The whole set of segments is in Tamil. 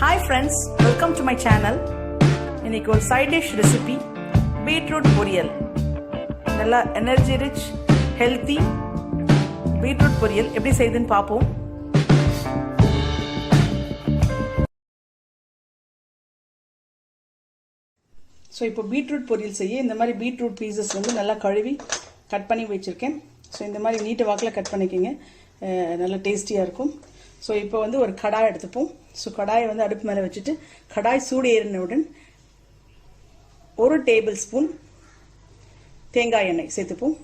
Hi friends, welcome to my channel. இன்னைக்கு ஒரு side dish recipe beetroot poriyal. நல்ல energy rich, healthy beetroot poriyal எப்படி செய்யுதுன்னு பாப்போம். ஸோ இப்போ பீட்ரூட் பொரியல் செய்ய இந்த மாதிரி பீட்ரூட் பீசஸ் வந்து நல்லா கழுவி கட் பண்ணி வச்சுருக்கேன். ஸோ இந்த மாதிரி நீட்டு வாக்கில் கட் பண்ணிக்கிங்க, நல்லா டேஸ்டியாக இருக்கும். ஸோ இப்போ வந்து ஒரு கடாய் எடுத்துப்போம். ஸோ கடாயை வந்து அடுப்பு மேலே வச்சுட்டு கடாய் சூடு ஏறினவுடன் 1 டேபிள் ஸ்பூன் தேங்காய் எண்ணெய் சேர்த்துப்போம்.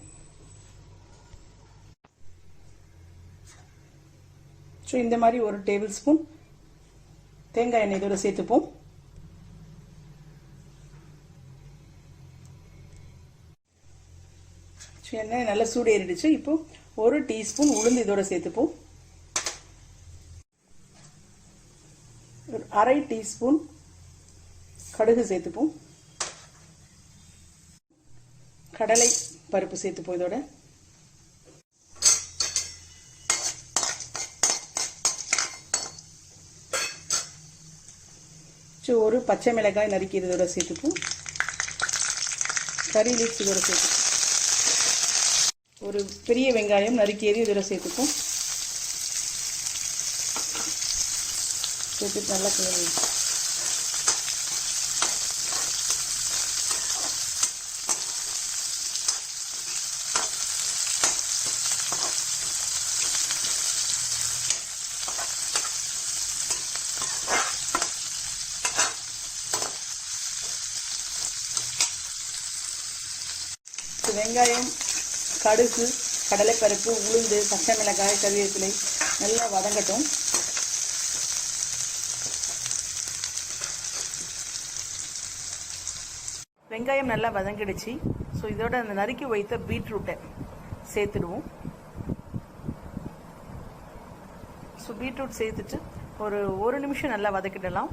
ஸோ இந்த மாதிரி 1 டேபிள் ஸ்பூன் தேங்காய் எண்ணெய் இதோட சேர்த்துப்போம். எண்ணெய் நல்லா சூடு ஏறிடுச்சு. இப்போ 1 டீஸ்பூன் உளுந்து இதோட சேர்த்துப்போம். 1/2 டீஸ்பூன் கடுகு சேர்த்துப்போம். கடலை பருப்பு சேர்த்துப்போம் இதோட. ஒரு பச்சை மிளகாய் நறுக்கி இதோட சேர்த்துப்போம். கறி லீவ்ஸ் இதோட சேர்த்துப்போம். ஒரு பெரிய வெங்காயம் நறுக்கியது இதோட சேர்த்துப்போம். சேர்த்துட்டு நல்லா கிளறி வெங்காயம், கடுகு, கடலைப்பருப்பு, உளுந்து, பச்சை மிளகாய், கறிவேப்பிலை நல்லா வதங்கட்டும். வெங்காயம் நல்லா வதங்கிடுச்சு. ஸோ இதோட அந்த நறுக்கி வைத்த பீட்ரூட்டை சேர்த்துடுவோம். ஸோ பீட்ரூட் சேர்த்துட்டு ஒரு நிமிஷம் நல்லா வதக்கிடலாம்.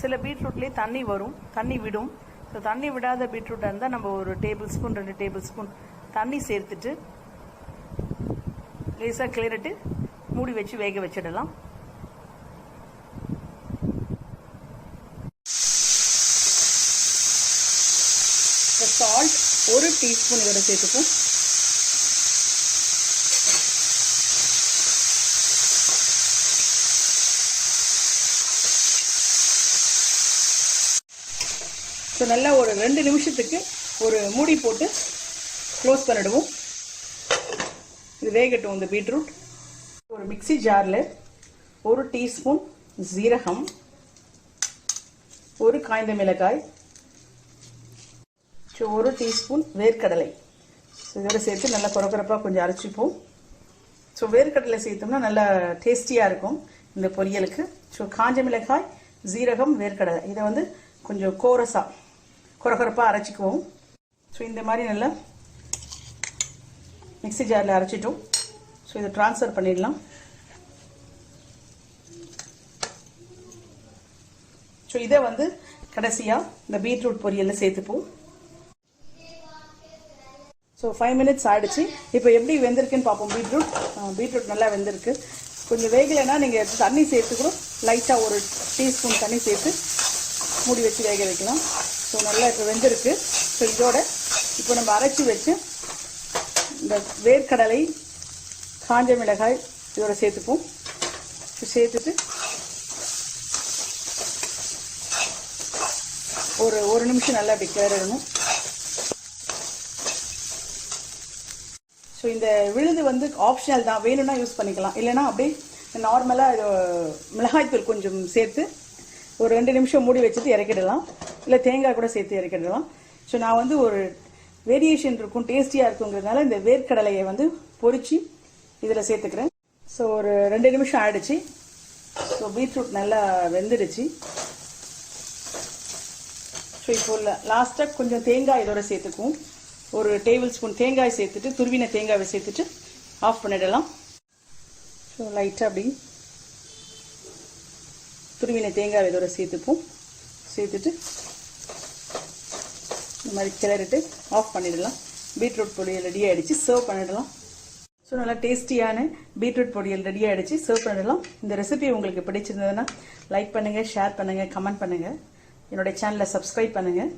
சில பீட்ரூட்லேயே தண்ணி வரும், தண்ணி விடும். ஸோ தண்ணி விடாத பீட்ரூட்டாக இருந்தால் நம்ம 1 டேபிள் ஸ்பூன் 2 டேபிள் ஸ்பூன் தண்ணி சேர்த்துட்டு லேசாக கிளறிட்டு மூடி வச்சு வேக வச்சிடலாம். சால்ட் 1 டீஸ்பூன் இதோட சேர்த்துப்போம். ஸோ நல்லா ஒரு 2 நிமிஷத்துக்கு ஒரு மூடி போட்டு க்ளோஸ் பண்ணிடுவோம். இது வேகட்டும். இந்த பீட்ரூட் ஒரு மிக்சி ஜாரில் 1 டீஸ்பூன் ஜீரகம், 1 காய்ந்த மிளகாய், 1 டீஸ்பூன் வேர்க்கடலை இதோட சேர்த்து நல்லா குறக்குறப்பாக கொஞ்சம் அரைச்சிப்போம். ஸோ வேர்க்கடலை சேர்த்தோம்னா நல்லா டேஸ்டியாக இருக்கும் இந்த பொரியலுக்கு. ஸோ காஞ்ச மிளகாய், ஜீரகம், வேர்க்கடலை இதை வந்து கொஞ்சம் குறக்குறப்பாக அரைச்சிக்குவோம். ஸோ இந்த மாதிரி நல்லா மிக்சி ஜாரில் அரைச்சிட்டோம். ஸோ இதை ட்ரான்ஸ்ஃபர் பண்ணிடலாம். ஸோ இதை வந்து கடைசியாக இந்த பீட்ரூட் பொரியலில் சேர்த்துப்போம். ஸோ 5 மினிட்ஸ் ஆகிடுச்சு. இப்போ எப்படி வெந்திருக்குன்னு பார்ப்போம். பீட்ரூட் நல்லா வெந்திருக்கு. கொஞ்சம் வேகலைன்னா நீங்கள் தண்ணி சேர்த்துக்கிறோம். லைட்டாக 1 டீஸ்பூன் தண்ணி சேர்த்து மூடி வச்சு வேக வைக்கலாம். ஸோ நல்லா இப்போ வெந்திருக்கு. ஸோ இதோட இப்போ நம்ம அரைச்சி வச்சு இந்த வேர்க்கடலை, காஞ்ச மிளகாய் இதோட சேர்த்துப்போம். சேர்த்துட்டு ஒரு நிமிஷம் நல்லா அப்படி கிளறணும். ஸோ இந்த விழுது வந்து ஆப்ஷனல் தான், வேணும்னா யூஸ் பண்ணிக்கலாம். இல்லைனா அப்படியே நார்மலாக மிளகாய்த்தூள் கொஞ்சம் சேர்த்து ஒரு 2 நிமிஷம் மூடி வச்சுட்டு இறக்கிடலாம். இல்லை தேங்காய் கூட சேர்த்து இறக்கிடலாம். ஸோ நான் வந்து ஒரு வேரியேஷன் இருக்கும், டேஸ்டியாக இருக்குங்கிறதுனால இந்த வேர்க்கடலையை வந்து பொரிச்சு இதில் சேர்த்துக்கிறேன். ஸோ ஒரு 2 நிமிஷம் ஆயிடுச்சு. ஸோ பீட்ரூட் நல்லா வெந்துடுச்சு. ஸோ இப்போ லாஸ்ட்டாக கொஞ்சம் தேங்காய் இதோட சேர்த்துக்குவோம். 1 டேபிள் ஸ்பூன் தேங்காய் சேர்த்துட்டு துருவின தேங்காயை சேர்த்துட்டு ஆஃப் பண்ணிடலாம். ஸோ லைட்டாக அப்படி துருவின தேங்காய் இதோட சேர்த்துப்போம். சேர்த்துட்டு இந்த மாதிரி கிளறிட்டு ஆஃப் பண்ணிடலாம். பீட்ரூட் பொரியல் ரெடி ஆகிடுச்சு. சர்வ் பண்ணிடலாம். ஸோ நல்லா டேஸ்டியான பீட்ரூட் பொரியல் ரெடி ஆகிடுச்சு. சர்வ் பண்ணலாம். இந்த ரெசிபி உங்களுக்கு பிடிச்சிருந்ததுன்னா லைக் பண்ணுங்கள், ஷேர் பண்ணுங்கள், கமெண்ட் பண்ணுங்கள். என்னுடைய சேனலை சப்ஸ்கிரைப் பண்ணுங்கள்.